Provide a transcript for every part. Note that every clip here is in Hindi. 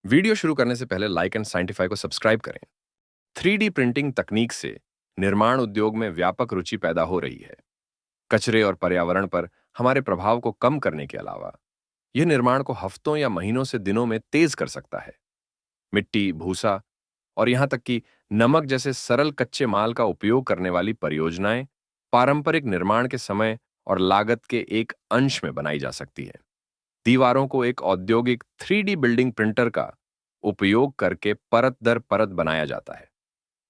वीडियो शुरू करने से पहले लाइक एंड साइंटिफाई को सब्सक्राइब करें। 3D प्रिंटिंग तकनीक से निर्माण उद्योग में व्यापक रुचि पैदा हो रही है। कचरे और पर्यावरण पर हमारे प्रभाव को कम करने के अलावा यह निर्माण को हफ्तों या महीनों से दिनों में तेज कर सकता है। मिट्टी, भूसा और यहां तक कि नमक जैसे सरल कच्चे माल का उपयोग करने वाली परियोजनाएं पारंपरिक निर्माण के समय और लागत के एक अंश में बनाई जा सकती है। दीवारों को एक औद्योगिक 3D बिल्डिंग प्रिंटर का उपयोग करके परत दर परत बनाया जाता है।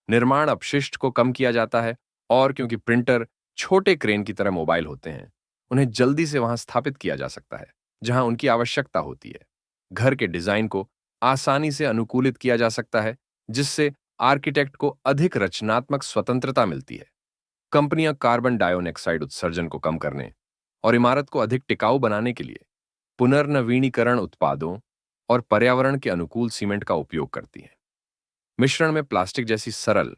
निर्माण अपशिष्ट को कम किया जाता है और क्योंकि प्रिंटर छोटे क्रेन की तरह मोबाइल होते हैं, उन्हें जल्दी से वहां स्थापित किया जा सकता है जहां उनकी आवश्यकता होती है। घर के डिजाइन को आसानी से अनुकूलित किया जा सकता है, जिससे आर्किटेक्ट को अधिक रचनात्मक स्वतंत्रता मिलती है। कंपनियां कार्बन डाइऑक्साइड उत्सर्जन को कम करने और इमारत को अधिक टिकाऊ बनाने के लिए पुनर्नवीनीकरण उत्पादों और पर्यावरण के अनुकूल सीमेंट का उपयोग करती हैं। मिश्रण में प्लास्टिक जैसी सरल,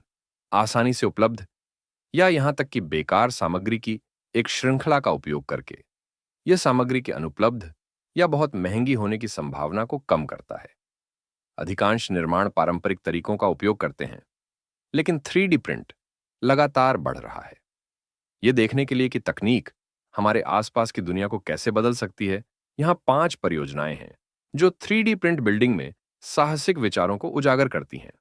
आसानी से उपलब्ध या यहां तक कि बेकार सामग्री की एक श्रृंखला का उपयोग करके यह सामग्री के अनुपलब्ध या बहुत महंगी होने की संभावना को कम करता है। अधिकांश निर्माण पारंपरिक तरीकों का उपयोग करते हैं, लेकिन 3D प्रिंट लगातार बढ़ रहा है। यह देखने के लिए कि तकनीक हमारे आसपास की दुनिया को कैसे बदल सकती है, यहां 5 परियोजनाएं हैं जो 3D प्रिंट बिल्डिंग में साहसिक विचारों को उजागर करती हैं।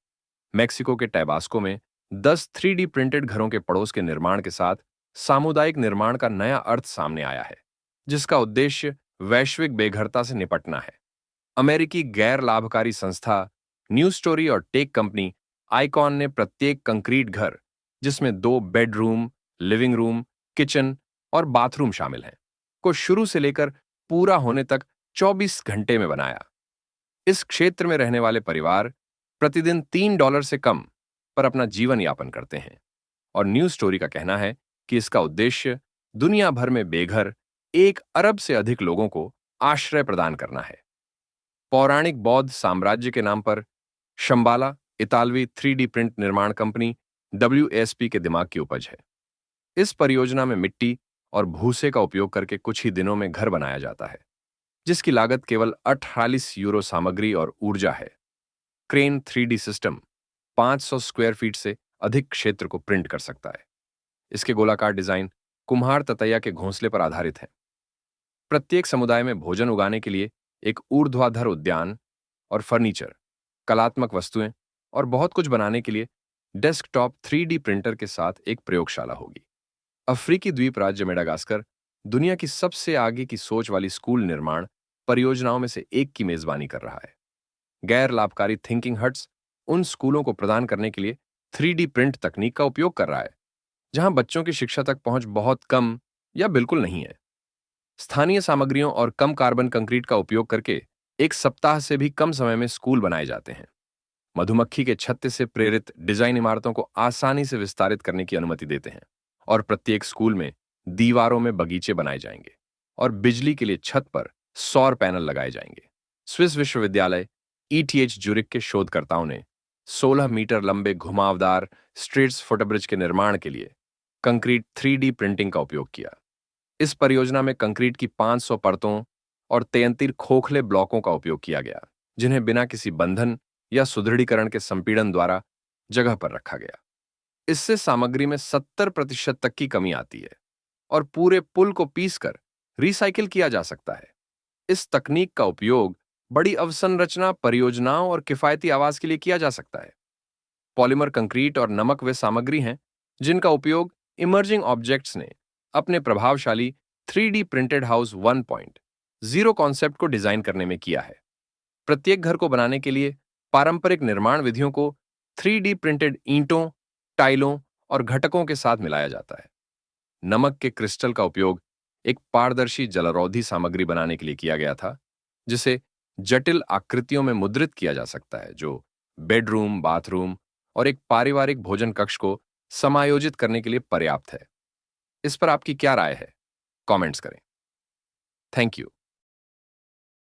मेक्सिको के टैबास्को में 10 3D प्रिंटेड घरों के पड़ोस के निर्माण के साथ सामुदायिक निर्माण का नया अर्थ सामने आया है, जिसका उद्देश्य वैश्विक बेघरता से निपटना है। अमेरिकी गैर लाभकारी संस्था न्यू स्टोरी और टेक कंपनी आइकॉन ने प्रत्येक कंक्रीट घर, जिसमें 2 बेडरूम, लिविंग रूम, किचन और बाथरूम शामिल हैं, को शुरू से लेकर पूरा होने तक 24 घंटे में बनाया। इस क्षेत्र में रहने वाले परिवार प्रतिदिन $3 से कम पर अपना जीवन यापन करते हैं और न्यूज स्टोरी का कहना है कि इसका उद्देश्य दुनिया भर में बेघर 1 अरब से अधिक लोगों को आश्रय प्रदान करना है। पौराणिक बौद्ध साम्राज्य के नाम पर शंबाला इतालवी 3D प्रिंट निर्माण कंपनी WASP के दिमाग की उपज है। इस परियोजना में मिट्टी और भूसे का उपयोग करके कुछ ही दिनों में घर बनाया जाता है, जिसकी लागत केवल 48 यूरो सामग्री और ऊर्जा है। Crane 3D system 500 square feet से अधिक क्षेत्र को प्रिंट कर सकता है। इसके गोलाकार डिजाइन कुम्हार ततैया के घोंसले पर आधारित है। प्रत्येक समुदाय में भोजन उगाने के लिए एक ऊर्ध्वाधर उद्यान और फर्नीचर, कलात्मक वस्तुएं और बहुत कुछ बनाने के लिए डेस्कटॉप 3D प्रिंटर के साथ एक प्रयोगशाला होगी। अफ्रीकी द्वीप राज्य मेडागास्कर दुनिया की सबसे आगे की सोच वाली स्कूल निर्माण परियोजनाओं में से एक की मेजबानी कर रहा है। गैर लाभकारी थिंकिंग हट्स उन स्कूलों को प्रदान करने के लिए 3D प्रिंट तकनीक का उपयोग कर रहा है जहां बच्चों की शिक्षा तक पहुंच बहुत कम या बिल्कुल नहीं है। स्थानीय सामग्रियों और कम कार्बन कंक्रीट का उपयोग करके 1 सप्ताह से भी कम समय में स्कूल बनाए जाते हैं। मधुमक्खी के छत्ते से प्रेरित डिजाइन इमारतों को आसानी से विस्तारित करने की अनुमति देते हैं और प्रत्येक स्कूल में दीवारों में बगीचे बनाए जाएंगे और बिजली के लिए छत पर सौर पैनल लगाए जाएंगे। स्विस विश्वविद्यालय ETH ज्यूरिख के शोधकर्ताओं ने 16 मीटर लंबे घुमावदार स्ट्रेट्स फुटब्रिज के निर्माण के लिए कंक्रीट 3D प्रिंटिंग का उपयोग किया। इस परियोजना में कंक्रीट की 500 परतों और 33 खोखले ब्लॉकों का उपयोग किया गया, जिन्हें बिना किसी बंधन या सुदृढ़ीकरण के संपीड़न द्वारा जगह पर रखा गया। इससे सामग्री में 70% तक की कमी आती है और पूरे पुल को पीसकर रिसाइकिल किया जा सकता है। इस तकनीक का उपयोग बड़ी अवसंरचना परियोजनाओं और किफायती आवास के लिए किया जा सकता है। पॉलीमर कंक्रीट और नमक वे सामग्री हैं जिनका उपयोग इमर्जिंग ऑब्जेक्ट्स ने अपने प्रभावशाली 3D प्रिंटेड हाउस 1.0 कॉन्सेप्ट को डिजाइन करने में किया है। प्रत्येक घर को बनाने के लिए पारंपरिक निर्माण विधियों को 3D प्रिंटेड ईंटों, टाइलों और घटकों के साथ मिलाया जाता है। नमक के क्रिस्टल का उपयोग एक पारदर्शी जलरोधी सामग्री बनाने के लिए किया गया था, जिसे जटिल आकृतियों में मुद्रित किया जा सकता है, जो बेडरूम, बाथरूम और एक पारिवारिक भोजन कक्ष को समायोजित करने के लिए पर्याप्त है। इस पर आपकी क्या राय है? कमेंट्स करें। Thank you.